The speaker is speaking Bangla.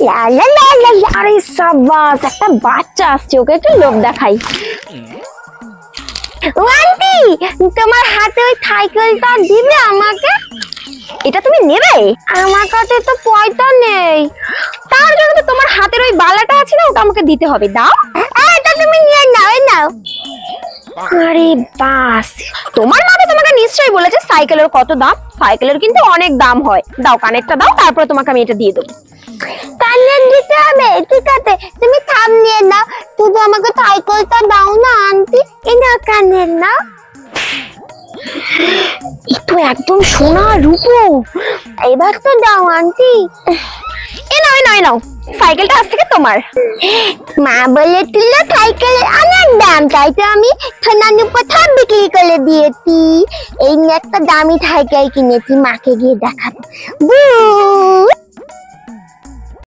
লা লা লা লা লা। আরে সাবাস, একটা বাচ্চা আসছে, ওকে একটু লোভ দেখাই। ও আন্টি, তোমার হাতে ওই সাইকেলটা দিবে আমাকে? এটা তুমি নেবে? আমার কাছে তো পয়সা নেই। তার জন্য তো তোমার হাতের ওই বালাটা আছে না, ওটা আমাকে দিতে হবে। দাও। এটা তুমি নিয়ে নাও, নাও। আরে বাস, তোমার মা তো তোমাকে নিশ্চয়ই বলেছে সাইকেলের কত দাম। সাইকেলের কিন্তু অনেক দাম হয়। দাও, কানেরটা দাও, তারপরে তোমাকে আমি এটা দিয়ে দেবো। কানের দিতে হবে? ঠিক আছে, তুমি থাম নিয়ে নাও। শুধু আমাকে সাইকেলটা দাও না আন্টি। এই নাও কানের, নাও। একটু একদম সোনা রূপো। এবার তো দাও আন্টি। এ নাও, এ নাও, এ নাও, সাইকেলটা আজ থেকে তোমার। মা বলেছিল সাইকেলের অনেক দাম, তাই তো আমি সোনার কোথাও বিক্রি করে দিয়েছি। এই একটা দামি সাইকেল কিনেছি, মাকে গিয়ে দেখাবো।